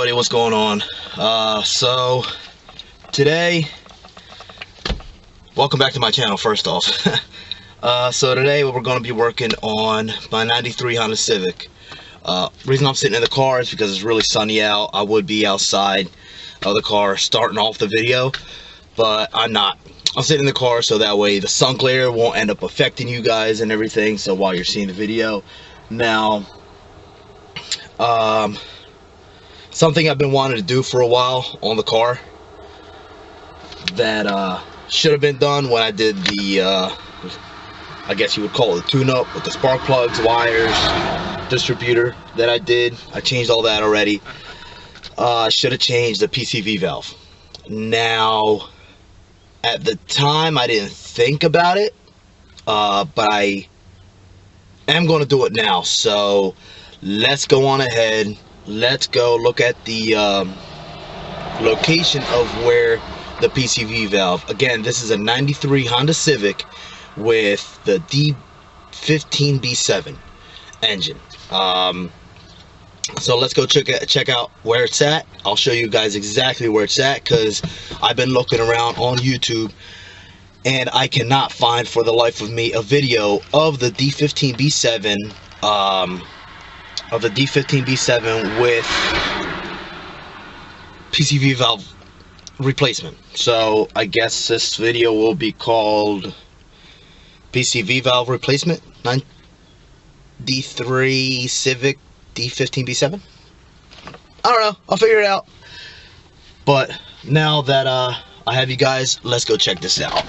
everybody, what's going on? So today, welcome back to my channel first off. So today we're going to be working on my 93 Honda Civic. Reason I'm sitting in the car is because it's really sunny out. I would be outside of the car starting off the video, but I'm not. I'm sitting in the car so that way the sun glare won't end up affecting you guys and everything, so while you're seeing the video. Now, something I've been wanting to do for a while on the car that should have been done when I did the I guess you would call it tune-up with the spark plugs, wires, distributor that I did. I changed all that already. I should have changed the PCV valve. Now, at the time I didn't think about it, but I am going to do it now. So let's go on ahead. Let's go look at the location of where the PCV valve. Again, this is a 93 Honda Civic with the D15B7 engine. So let's go check out where it's at. I'll show you guys exactly where it's at, because I've been looking around on YouTube and I cannot find for the life of me a video of the D15B7 with PCV valve replacement. So I guess this video will be called PCV valve replacement D3 Civic D15B7. I don't know, I'll figure it out. But now that I have you guys, let's go check this out.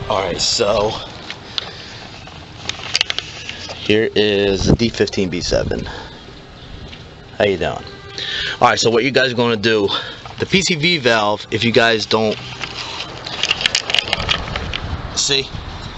Alright, so here is the D15B7. How you doing? Alright, so what you guys are going to do, the PCV valve, if you guys don't see,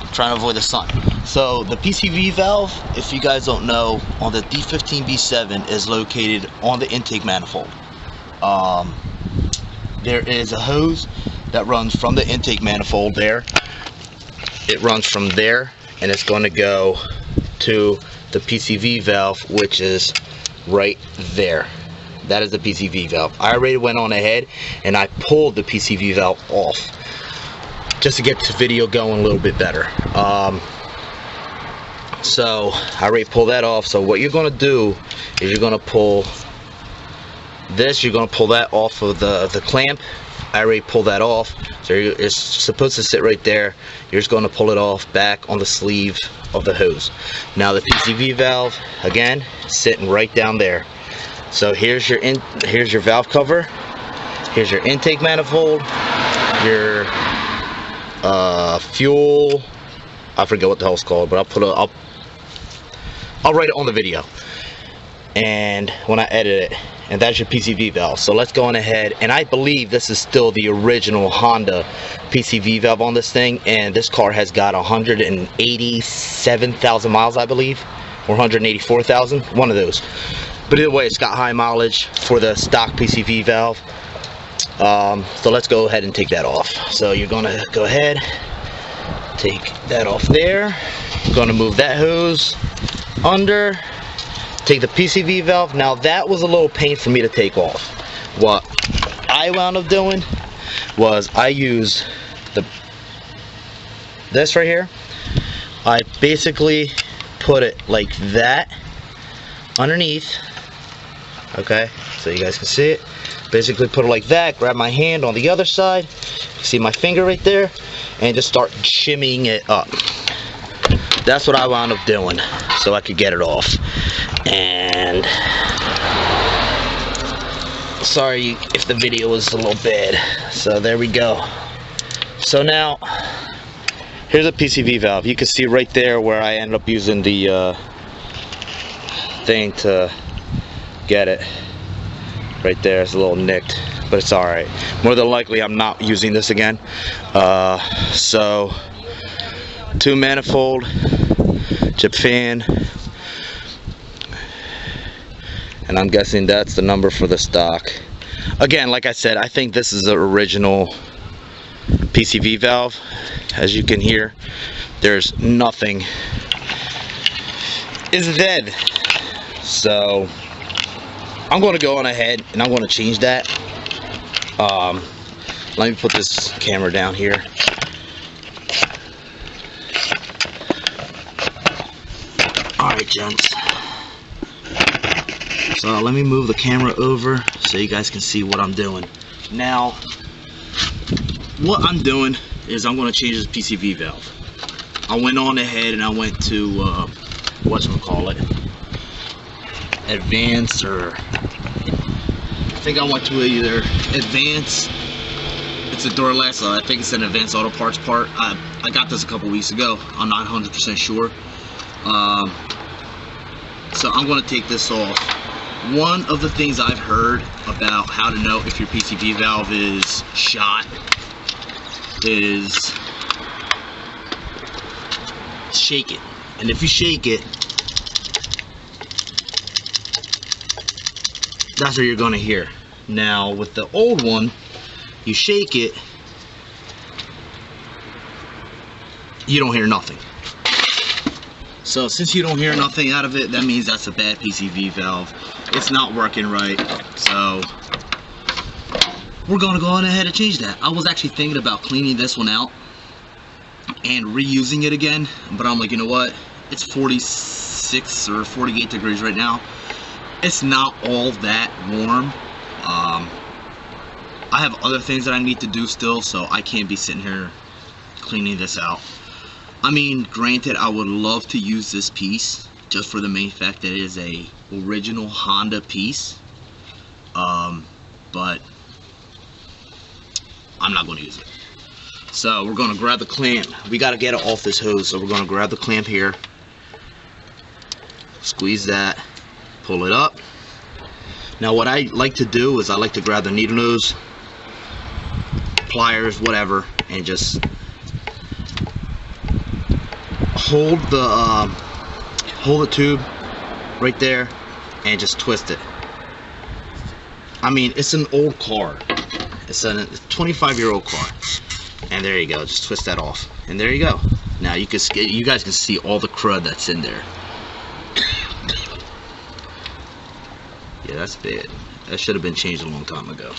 I'm trying to avoid the sun. So the PCV valve, if you guys don't know, on the D15B7 is located on the intake manifold. There is a hose that runs from the intake manifold there. It runs from there and it's going to go to the PCV valve, which is right there. That is the PCV valve. I already went on ahead and I pulled the PCV valve off just to get the video going a little bit better. So I already pulled that off. So what you're going to do is you're going to pull this, you're going to pull that off of the clamp. I already pulled that off, so it's supposed to sit right there. You're just going to pull it off back on the sleeve of the hose. Now the PCV valve, again, sitting right down there. So here's your valve cover, here's your intake manifold, your fuel, I forget what the hell it's called, but I'll write it on the video and when I edit it. And that's your PCV valve. So let's go on ahead, and I believe this is still the original Honda PCV valve on this thing, and this car has got 187,000 miles, I believe, or 184,000, one of those. But either way, it's got high mileage for the stock PCV valve. So let's go ahead and take that off. So you're gonna go ahead, take that off there. You're gonna move that hose under. Take the PCV valve. Now that was a little pain for me to take off. What I wound up doing was I used this right here. I basically put it like that underneath. Okay, so you guys can see it. Basically put it like that, grab my hand on the other side, see my finger right there, and just start shimmying it up. That's what I wound up doing so I could get it off. And sorry if the video was a little bad. So there we go. So now here's a PCV valve. You can see right there where I ended up using the thing to get it. Right there, it's a little nicked, but it's alright. More than likely I'm not using this again. So 2 manifold, chip fan, and I'm guessing that's the number for the stock. Again, like I said, I think this is the original PCV valve. As you can hear, there's nothing. It's dead. So I'm going to go on ahead and I'm going to change that. Let me put this camera down here. Alright, gents. So let me move the camera over so you guys can see what I'm doing. Now, what I'm doing is I'm going to change this PCV valve. I went on ahead and I went to, whatchamacallit, Advanced, or I think I went to either Advanced. It's a Duralast, I think it's an Advanced Auto Parts part. I got this a couple weeks ago. I'm not 100% sure. So I'm going to take this off. One of the things I've heard about how to know if your PCV valve is shot is shake it. And if you shake it, that's what you're going to hear. Now with the old one, you shake it, you don't hear nothing. So since you don't hear nothing out of it, that means that's a bad PCV valve. It's not working right. So we're going to go on ahead and change that. I was actually thinking about cleaning this one out and reusing it again, but I'm like, you know what? It's 46 or 48 degrees right now. It's not all that warm. I have other things that I need to do still, so I can't be sitting here cleaning this out. I mean, granted, I would love to use this piece just for the main fact that it is a original Honda piece, but I'm not going to use it. So we're going to grab the clamp. We got to get it off this hose, so we're going to grab the clamp here, squeeze that, pull it up. Now what I like to do is I like to grab the needle nose, pliers, whatever, and just hold the tube right there and just twist it. I mean, it's an old car. It's a 25-year-old car. And there you go. Just twist that off. And there you go. Now you guys can see all the crud that's in there. Yeah, that's bad. That should have been changed a long time ago.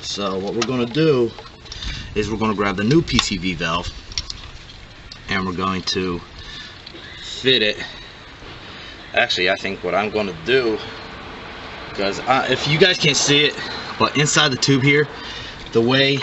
So what we're going to do is we're going to grab the new PCV valve and we're going to fit it. Actually, I think what I'm going to do, because if you guys can't see it, but inside the tube here, the way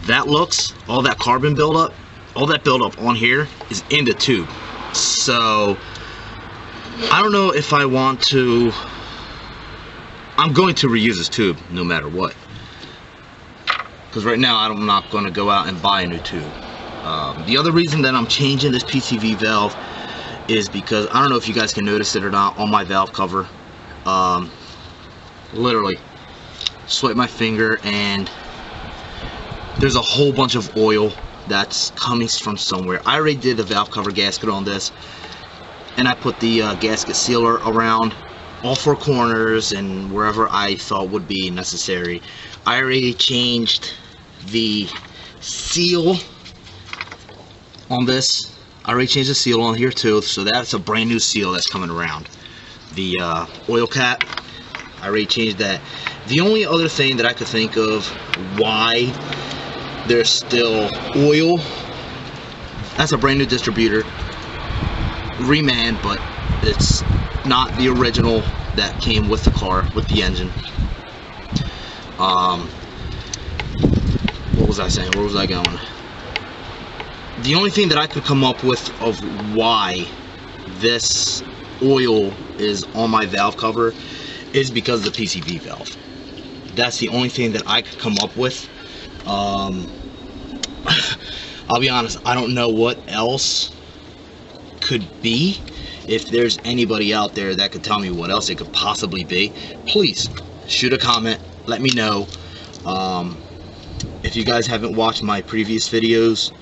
that looks, all that carbon buildup, all that buildup on here is in the tube. So I don't know if I want to. I'm going to reuse this tube no matter what, because right now I'm not going to go out and buy a new tube. The other reason that I'm changing this PCV valve is because I don't know if you guys can notice it or not on my valve cover. Literally swipe my finger and there's a whole bunch of oil that's coming from somewhere. I already did the valve cover gasket on this, and I put the gasket sealer around all four corners and wherever I thought would be necessary. I already changed the seal on this. I already changed the seal on here too, so that's a brand new seal that's coming around. The oil cap, I already changed that. The only other thing that I could think of why there's still oil, that's a brand new distributor, reman, but it's not the original that came with the car, with the engine. What was I saying? Where was I going? The only thing that I could come up with of why this oil is on my valve cover is because of the PCV valve. That's the only thing that I could come up with. I'll be honest, I don't know what else could be. If there's anybody out there that could tell me what else it could possibly be, please shoot a comment, let me know. If you guys haven't watched my previous videos,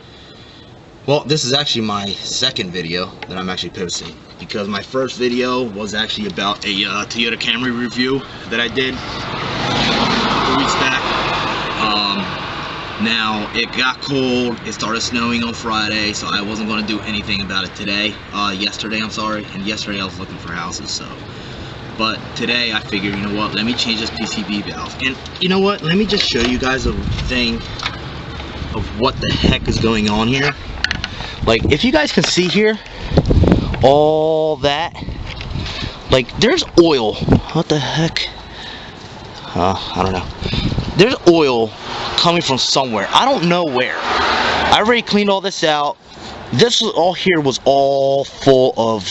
well, this is actually my second video that I'm actually posting, because my first video was actually about a Toyota Camry review that I did a few weeks back. Now, it got cold, it started snowing on Friday, so I wasn't going to do anything about it today. Yesterday, I'm sorry, and yesterday I was looking for houses, so. But today I figured, you know what, let me change this PCV valve. And you know what, let me just show you guys a thing of what the heck is going on here. Like, if you guys can see here, all that, like, there's oil. What the heck? I don't know. There's oil coming from somewhere. I don't know where. I already cleaned all this out. This was all here was all full of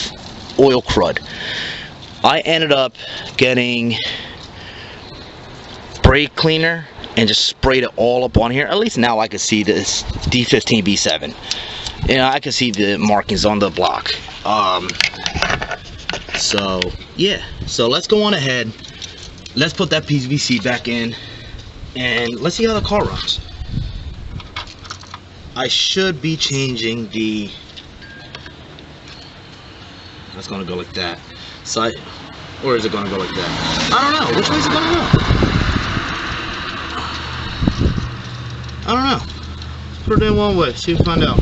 oil crud. I ended up getting brake cleaner and just sprayed it all up on here. At least now I can see this D15B7. You know, I can see the markings on the block. So yeah, so let's go on ahead. Let's put that PVC back in and let's see how the car runs. I should be changing the, that's gonna go like that side, or is it gonna go like that? I don't know. Which way is it gonna go? I don't know. Put it in one way, see if we find out.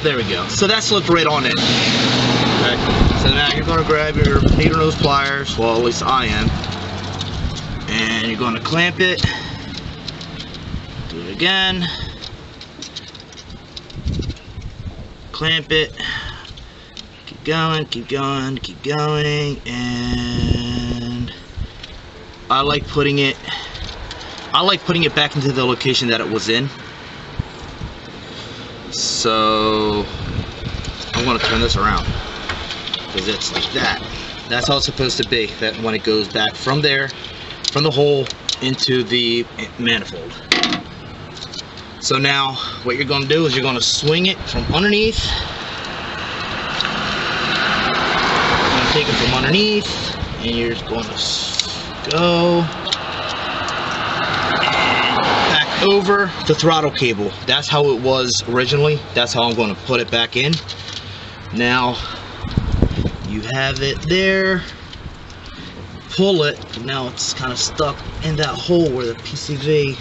There we go. So that slipped right on in. Okay. So now you're gonna grab your needle nose pliers, well at least I am, and you're gonna clamp it. Do it again. Clamp it. Keep going, keep going, keep going, and I like putting it back into the location that it was in. So I'm gonna turn this around because it's like that. That's how it's supposed to be. That when it goes back from there, from the hole into the manifold. So now what you're going to do is you're going to swing it from underneath. You're going to take it from underneath and you're just going to go back over the throttle cable. That's how it was originally. That's how I'm going to put it back in. Now you have it there. Pull it. Now it's kind of stuck in that hole where the PCV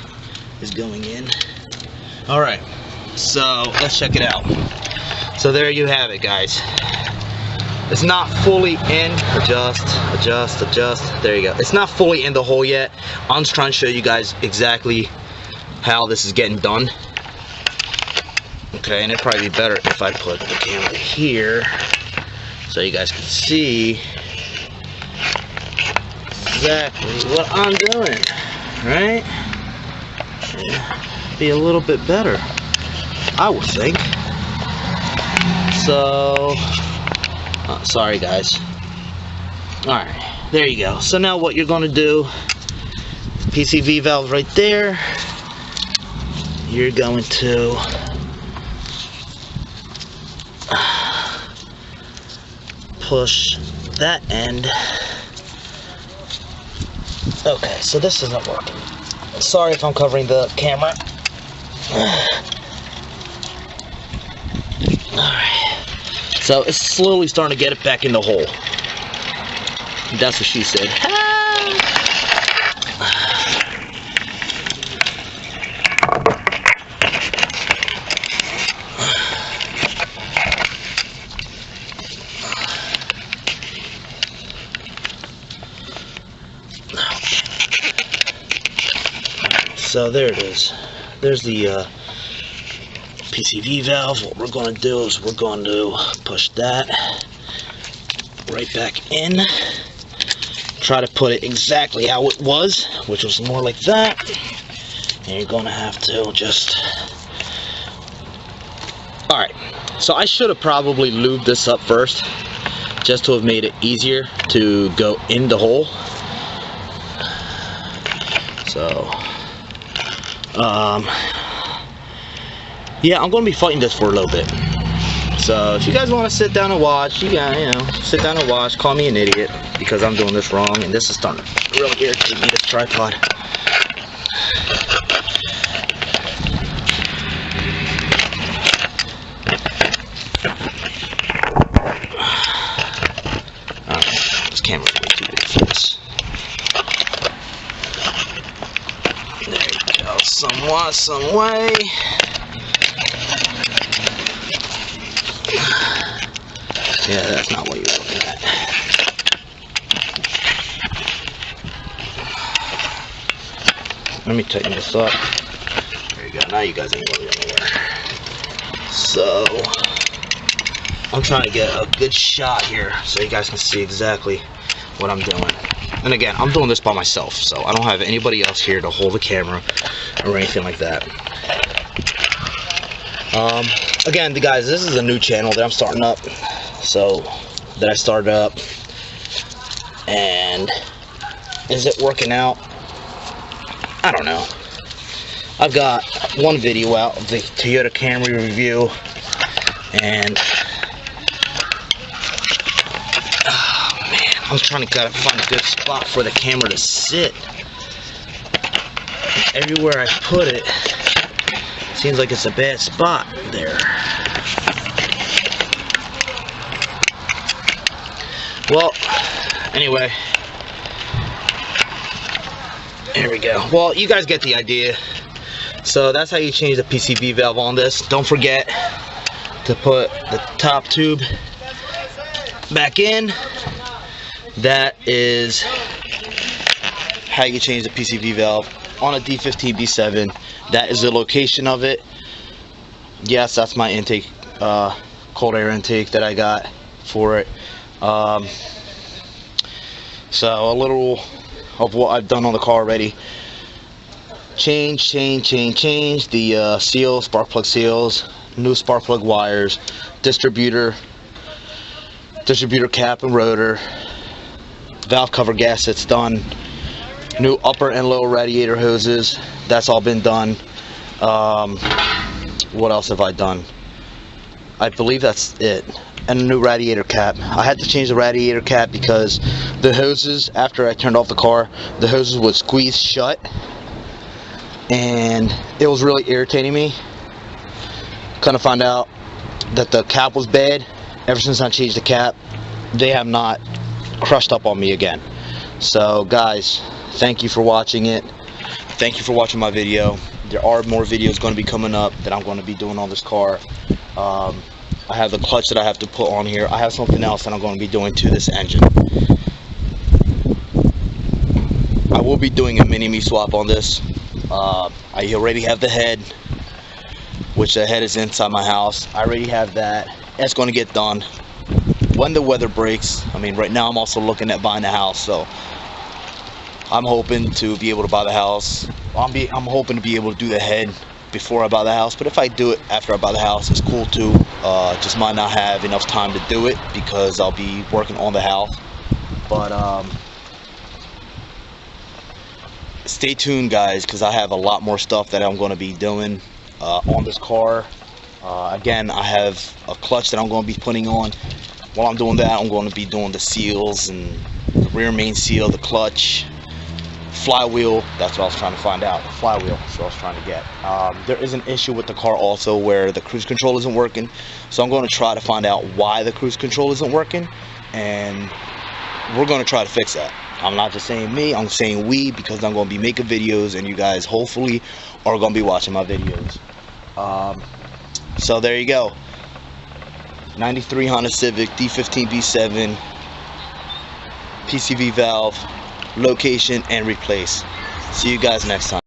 is going in. Alright, so let's check it out. So there you have it, guys. It's not fully in. Adjust. There you go. It's not fully in the hole yet. I'm just trying to show you guys exactly how this is getting done. Okay, and it'd probably be better if I put the camera here so you guys can see exactly what I'm doing, right? Yeah. Be a little bit better, I would think. So sorry guys. Alright, there you go. So now what you're going to do, PCV valve right there, you're going to push that end. Okay, so this isn't working. Sorry if I'm covering the camera. Alright, so it's slowly starting to get it back in the hole. That's what she said. So there it is. There's the PCV valve. What we're going to do is we're going to push that right back in. Try to put it exactly how it was, which was more like that. And you're going to have to just... Alright, so I should have probably lubed this up first, just to have made it easier to go in the hole. So... yeah, I'm going to be fighting this for a little bit. So if you guys want to sit down and watch, you got, you know, sit down and watch. Call me an idiot because I'm doing this wrong, and this is starting to really irritate me, this tripod. Alright, this camera's way too big for this. There you go. some way. Yeah, that's not what you're looking at. Let me tighten this up. There you go. Now you guys ain't going anywhere. So I'm trying to get a good shot here so you guys can see exactly what I'm doing. And again, I'm doing this by myself, so I don't have anybody else here to hold the camera or anything like that. Again, guys, this is a new channel that I'm starting up. So that I started up, and is it working out? I don't know. I've got one video out of the Toyota Camry review, and oh man, I'm trying to find a good spot for the camera to sit. Everywhere I put it, seems like it's a bad spot there. Well, anyway, here we go. Well, you guys get the idea. So that's how you change the PCV valve on this. Don't forget to put the top tube back in. That is how you change the PCV valve on a D15B7. That is the location of it. Yes, that's my intake, cold air intake that I got for it. So a little of what I've done on the car already. Change the seals, spark plug seals, new spark plug wires, distributor cap and rotor, valve cover gaskets done, new upper and lower radiator hoses, that's all been done. What else have I done? I believe that's it. And a new radiator cap. I had to change the radiator cap because the hoses, after I turned off the car, the hoses would squeeze shut, and it was really irritating me. Kind of found out that the cap was bad. Ever since I changed the cap, they have not crushed up on me again. So guys, thank you for watching it. Thank you for watching my video. There are more videos going to be coming up that I'm going to be doing on this car. I have the clutch that I have to put on here. I have something else that I'm going to be doing to this engine. I will be doing a mini-me swap on this. I already have the head, which the head is inside my house. I already have that. That's going to get done when the weather breaks. I mean, right now I'm also looking at buying a house, so I'm hoping to be able to buy the house. I'm hoping to be able to do the head before I buy the house, but if I do it after I buy the house, it's cool too. Just might not have enough time to do it because I'll be working on the house. But stay tuned, guys, because I have a lot more stuff that I'm going to be doing on this car. Again, I have a clutch that I'm going to be putting on. While I'm doing that, I'm going to be doing the seals and the rear main seal, the clutch, flywheel. That's what I was trying to find out. The flywheel, that's what I was trying to get. There is an issue with the car also where the cruise control isn't working, so I'm going to try to find out why the cruise control isn't working, and we're going to try to fix that. I'm not just saying me, I'm saying we, because I'm going to be making videos and you guys hopefully are going to be watching my videos. So there you go. 93 Honda Civic D15B7 PCV valve, location and replace. See you guys next time.